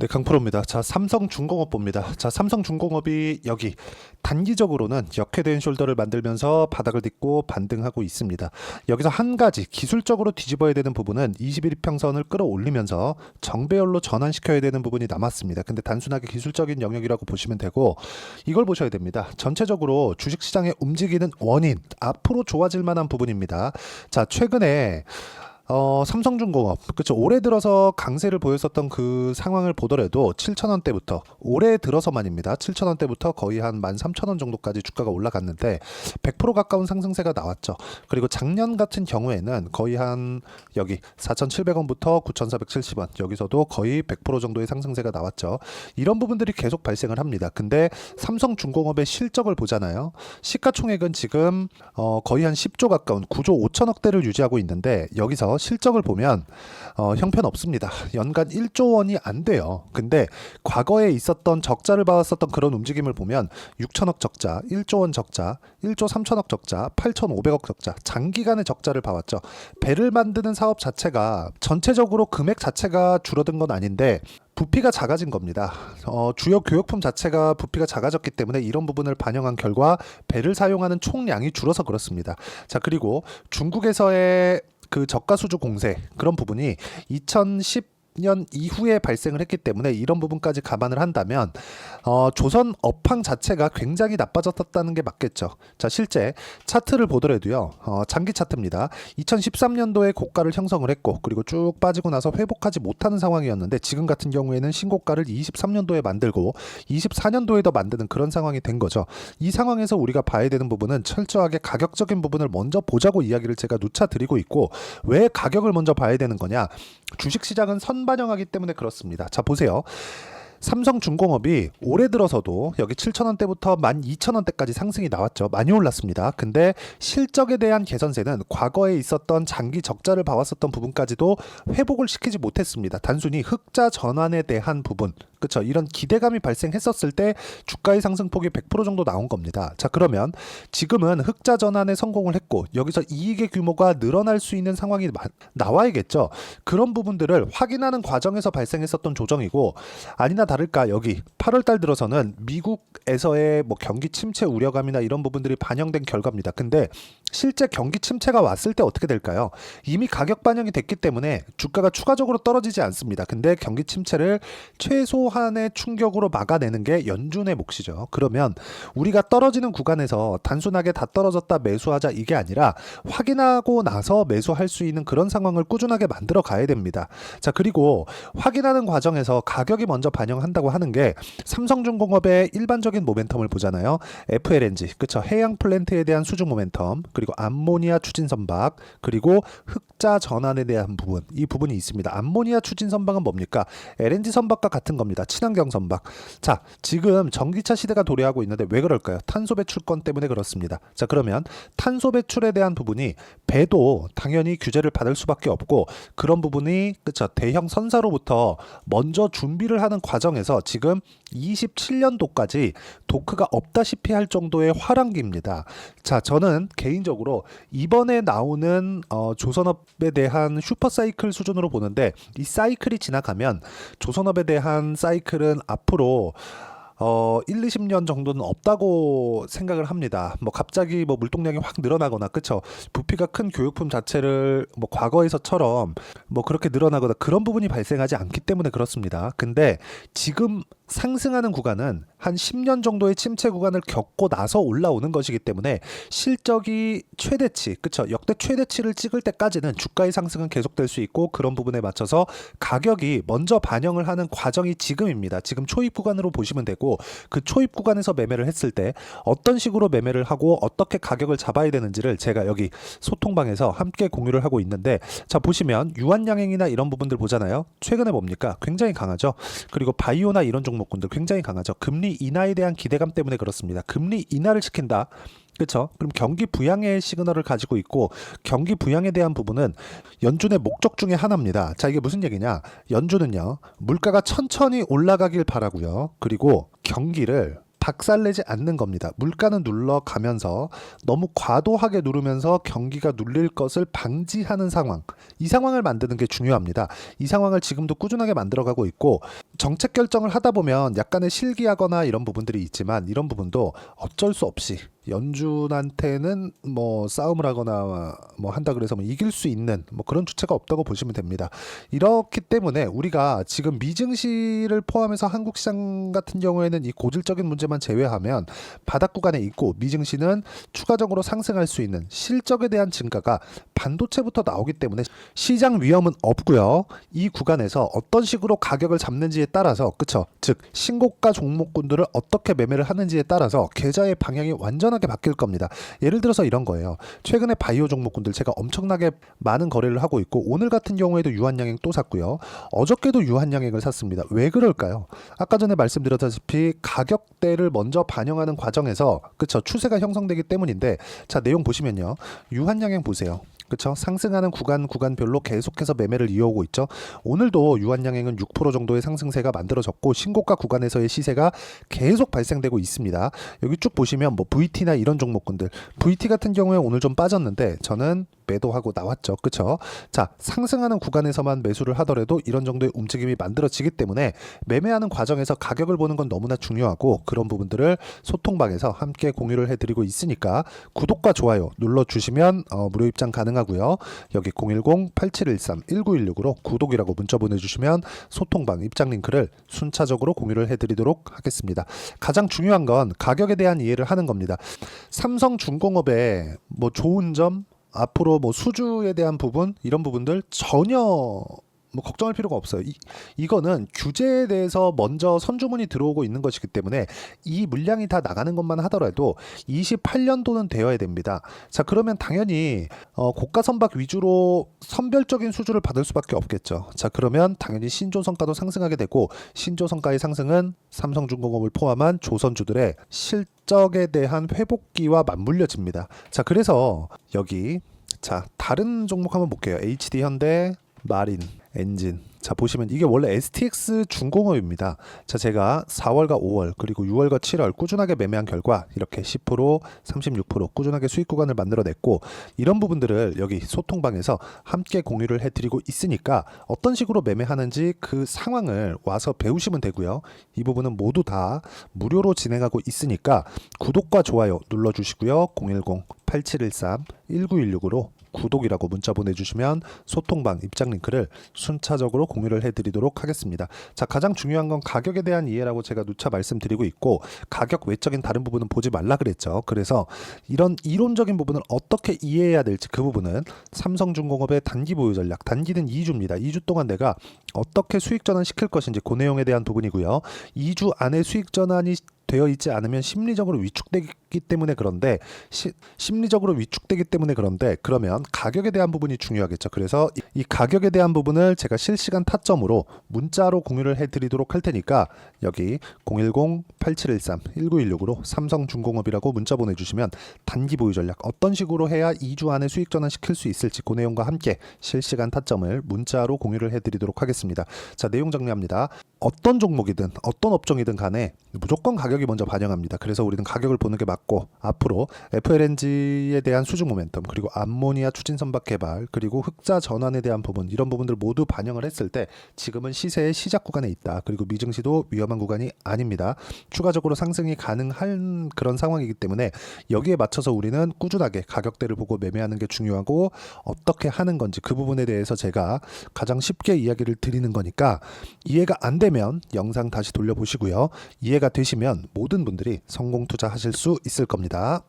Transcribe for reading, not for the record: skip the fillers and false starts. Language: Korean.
네, 강프로입니다. 자, 삼성중공업 봅니다. 자, 삼성중공업이 여기 단기적으로는 역회된 숄더를 만들면서 바닥을 딛고 반등하고 있습니다. 여기서 한 가지 기술적으로 뒤집어야 되는 부분은 21평선을 끌어올리면서 정배열로 전환시켜야 되는 부분이 남았습니다. 근데 단순하게 기술적인 영역이라고 보시면 되고, 이걸 보셔야 됩니다. 전체적으로 주식시장의 움직이는 원인, 앞으로 좋아질 만한 부분입니다. 자, 최근에 삼성중공업, 그쵸, 올해 들어서 강세를 보였었던 그 상황을 보더라도 7,000원대부터 올해 들어서만입니다. 7,000원대부터 거의 한 13,000원 정도까지 주가가 올라갔는데 100% 가까운 상승세가 나왔죠. 그리고 작년 같은 경우에는 거의 한 여기 4,700원부터 9,470원, 여기서도 거의 100% 정도의 상승세가 나왔죠. 이런 부분들이 계속 발생을 합니다. 근데 삼성중공업의 실적을 보잖아요. 시가총액은 지금 거의 한 10조 가까운 9조 5천억대를 유지하고 있는데, 여기서 실적을 보면 형편없습니다. 연간 1조 원이 안 돼요. 근데 과거에 있었던 적자를 봐왔었던 그런 움직임을 보면 6천억 적자, 1조 원 적자, 1조 3천억 적자, 8,500억 적자, 장기간의 적자를 봐왔죠. 배를 만드는 사업 자체가 전체적으로 금액 자체가 줄어든 건 아닌데 부피가 작아진 겁니다. 주요 교역품 자체가 부피가 작아졌기 때문에 이런 부분을 반영한 결과 배를 사용하는 총량이 줄어서 그렇습니다. 자, 그리고 중국에서의 그 저가 수주 공세, 그런 부분이 2010년 이후에 발생을 했기 때문에 이런 부분까지 감안을 한다면 조선 업황 자체가 굉장히 나빠졌다는 게 맞겠죠. 자, 실제 차트를 보더라도요, 장기 차트입니다. 2013년도에 고가를 형성을 했고, 그리고 쭉 빠지고 나서 회복하지 못하는 상황이었는데, 지금 같은 경우에는 신고가를 23년도에 만들고 24년도에도 만드는 그런 상황이 된 거죠. 이 상황에서 우리가 봐야 되는 부분은 철저하게 가격적인 부분을 먼저 보자고 이야기를 제가 누차 드리고 있고, 왜 가격을 먼저 봐야 되는 거냐? 주식시장은 선반영하기 때문에 그렇습니다. 자, 보세요. 삼성중공업이 올해 들어서도 여기 7,000원대부터 12,000원대까지 상승이 나왔죠. 많이 올랐습니다. 근데 실적에 대한 개선세는 과거에 있었던 장기 적자를 봐왔었던 부분까지도 회복을 시키지 못했습니다. 단순히 흑자 전환에 대한 부분, 그렇죠, 이런 기대감이 발생했었을 때 주가의 상승폭이 100% 정도 나온 겁니다. 자, 그러면 지금은 흑자 전환에 성공을 했고 여기서 이익의 규모가 늘어날 수 있는 상황이 나와야겠죠. 그런 부분들을 확인하는 과정에서 발생했었던 조정이고, 아니나 다를까 여기 8월달 들어서는 미국에서의 뭐 경기 침체 우려감이나 이런 부분들이 반영된 결과입니다. 근데 실제 경기 침체가 왔을 때 어떻게 될까요? 이미 가격 반영이 됐기 때문에 주가가 추가적으로 떨어지지 않습니다. 근데 경기 침체를 최소한의 충격으로 막아내는 게 연준의 몫이죠. 그러면 우리가 떨어지는 구간에서 단순하게 다 떨어졌다 매수하자 이게 아니라 확인하고 나서 매수할 수 있는 그런 상황을 꾸준하게 만들어 가야 됩니다. 자, 그리고 확인하는 과정에서 가격이 먼저 반영한다고 하는 게 삼성중공업의 일반적인 모멘텀을 보잖아요. FLNG, 그쵸, 해양 플랜트에 대한 수주 모멘텀, 그리고 암모니아 추진 선박, 그리고 흑자 전환에 대한 부분, 이 부분이 있습니다. 암모니아 추진 선박은 뭡니까? LNG 선박과 같은 겁니다. 친환경 선박. 자, 지금 전기차 시대가 도래하고 있는데 왜 그럴까요? 탄소 배출권 때문에 그렇습니다. 자, 그러면 탄소 배출에 대한 부분이 배도 당연히 규제를 받을 수밖에 없고, 그런 부분이 그쵸, 대형 선사로부터 먼저 준비를 하는 과정에서 지금 27년도까지 도크가 없다시피 할 정도의 화랑기입니다. 자, 저는 개인적으로 이번에 나오는 조선업에 대한 슈퍼사이클 수준으로 보는데, 이 사이클이 지나가면 조선업에 대한 사이클은 앞으로 1, 20년 정도는 없다고 생각을 합니다. 뭐 갑자기 뭐 물동량이 확 늘어나거나, 그쵸, 부피가 큰 교육품 자체를 뭐 과거에서처럼 뭐 그렇게 늘어나거나 그런 부분이 발생하지 않기 때문에 그렇습니다. 근데 지금 상승하는 구간은 한 10년 정도의 침체 구간을 겪고 나서 올라오는 것이기 때문에 실적이 최대치, 그쵸, 역대 최대치를 찍을 때까지는 주가의 상승은 계속될 수 있고, 그런 부분에 맞춰서 가격이 먼저 반영을 하는 과정이 지금입니다. 지금 초입 구간으로 보시면 되고, 그 초입 구간에서 매매를 했을 때 어떤 식으로 매매를 하고 어떻게 가격을 잡아야 되는지를 제가 여기 소통방에서 함께 공유를 하고 있는데, 자, 보시면 유한양행이나 이런 부분들 보잖아요. 최근에 뭡니까? 굉장히 강하죠. 그리고 바이오나 이런 종목군들 굉장히 강하죠. 금리 인하에 대한 기대감 때문에 그렇습니다. 금리 인하를 시킨다, 그렇죠? 그럼 경기 부양의 시그널을 가지고 있고, 경기 부양에 대한 부분은 연준의 목적 중에 하나입니다. 자, 이게 무슨 얘기냐? 연준은요, 물가가 천천히 올라가길 바라고요. 그리고 경기를 박살내지 않는 겁니다. 물가는 눌러가면서 너무 과도하게 누르면서 경기가 눌릴 것을 방지하는 상황, 이 상황을 만드는 게 중요합니다. 이 상황을 지금도 꾸준하게 만들어가고 있고, 정책 결정을 하다 보면 약간의 실기하거나 이런 부분들이 있지만 이런 부분도 어쩔 수 없이 연준한테는 뭐 싸움을 하거나 뭐 한다 그래서 뭐 이길 수 있는 뭐 그런 주체가 없다고 보시면 됩니다. 이렇기 때문에 우리가 지금 미증시를 포함해서 한국 시장 같은 경우에는 이 고질적인 문제만 제외하면 바닥 구간에 있고, 미증시는 추가적으로 상승할 수 있는 실적에 대한 증가가 반도체부터 나오기 때문에 시장 위험은 없고요. 이 구간에서 어떤 식으로 가격을 잡는지에 따라서, 그쵸? 즉 신고가 종목군들을 어떻게 매매를 하는지에 따라서 계좌의 방향이 완전하게 바뀔 겁니다. 예를 들어서 이런 거예요. 최근에 바이오 종목군들 제가 엄청나게 많은 거래를 하고 있고, 오늘 같은 경우에도 유한양행 또 샀고요. 어저께도 유한양행을 샀습니다. 왜 그럴까요? 아까 전에 말씀드렸다시피 가격대를 먼저 반영하는 과정에서, 그쵸? 추세가 형성되기 때문인데, 자, 내용 보시면요. 유한양행 보세요. 그렇죠. 상승하는 구간별로 계속해서 매매를 이어오고 있죠. 오늘도 유한양행은 6% 정도의 상승세가 만들어졌고, 신고가 구간에서의 시세가 계속 발생되고 있습니다. 여기 쭉 보시면 뭐 VT나 이런 종목군들, VT 같은 경우에 오늘 좀 빠졌는데 저는 매도하고 나왔죠. 그렇죠? 자, 상승하는 구간에서만 매수를 하더라도 이런 정도의 움직임이 만들어지기 때문에 매매하는 과정에서 가격을 보는 건 너무나 중요하고, 그런 부분들을 소통방에서 함께 공유를 해드리고 있으니까 구독과 좋아요 눌러주시면 무료 입장 가능하고요. 여기 010-8713-1916으로 구독이라고 문자 보내주시면 소통방 입장 링크를 순차적으로 공유를 해드리도록 하겠습니다. 가장 중요한 건 가격에 대한 이해를 하는 겁니다. 삼성중공업의 뭐 좋은 점, 앞으로 뭐 수주에 대한 부분, 이런 부분들 전혀 뭐 걱정할 필요가 없어요. 이거는 규제에 대해서 먼저 선주문이 들어오고 있는 것이기 때문에 이 물량이 다 나가는 것만 하더라도 28년도는 되어야 됩니다. 자, 그러면 당연히 고가 선박 위주로 선별적인 수주를 받을 수밖에 없겠죠. 자, 그러면 당연히 신조성가도 상승하게 되고, 신조성가의 상승은 삼성중공업을 포함한 조선주들의 실적에 대한 회복기와 맞물려집니다. 자, 그래서 여기 자, 다른 종목 한번 볼게요. HD 현대, 마린, 엔진. 자, 보시면 이게 원래 STX 중공업입니다. 자, 제가 4월과 5월 그리고 6월과 7월 꾸준하게 매매한 결과 이렇게 10%, 36% 꾸준하게 수익 구간을 만들어냈고, 이런 부분들을 여기 소통방에서 함께 공유를 해드리고 있으니까 어떤 식으로 매매하는지 그 상황을 와서 배우시면 되고요. 이 부분은 모두 다 무료로 진행하고 있으니까 구독과 좋아요 눌러주시고요. 010-8713-1916으로 구독이라고 문자 보내주시면 소통방 입장 링크를 순차적으로 공유를 해드리도록 하겠습니다. 자, 가장 중요한 건 가격에 대한 이해라고 제가 누차 말씀드리고 있고, 가격 외적인 다른 부분은 보지 말라 그랬죠. 그래서 이런 이론적인 부분을 어떻게 이해해야 될지, 그 부분은 삼성중공업의 단기 보유 전략, 단기는 2주입니다. 2주 동안 내가 어떻게 수익 전환 시킬 것인지, 그 내용에 대한 부분이고요. 2주 안에 수익 전환이 되어 있지 않으면 심리적으로 위축되기 때문에 그런데 그러면 가격에 대한 부분이 중요하겠죠. 그래서 이 가격에 대한 부분을 제가 실시간 타점으로 문자로 공유를 해드리도록 할 테니까 여기 010-8713-1916으로 삼성중공업이라고 문자 보내주시면 단기 보유 전략 어떤 식으로 해야 2주 안에 수익 전환 시킬 수 있을지, 그 내용과 함께 실시간 타점을 문자로 공유를 해드리도록 하겠습니다. 자, 내용 정리합니다. 어떤 종목이든 어떤 업종이든 간에 무조건 가격이 먼저 반영합니다. 그래서 우리는 가격을 보는 게 맞고, 앞으로 FLNG에 대한 수주 모멘텀, 그리고 암모니아 추진 선박 개발, 그리고 흑자 전환에 대한 부분, 이런 부분들 모두 반영을 했을 때 지금은 시세의 시작 구간에 있다. 그리고 미증시도 위험한 구간이 아닙니다. 추가적으로 상승이 가능한 그런 상황이기 때문에 여기에 맞춰서 우리는 꾸준하게 가격대를 보고 매매하는 게 중요하고, 어떻게 하는 건지 그 부분에 대해서 제가 가장 쉽게 이야기를 드리는 거니까, 이해가 안 되면 영상 다시 돌려보시고요. 이해가 되시면 모든 분들이 성공 투자하실 수 있을 겁니다.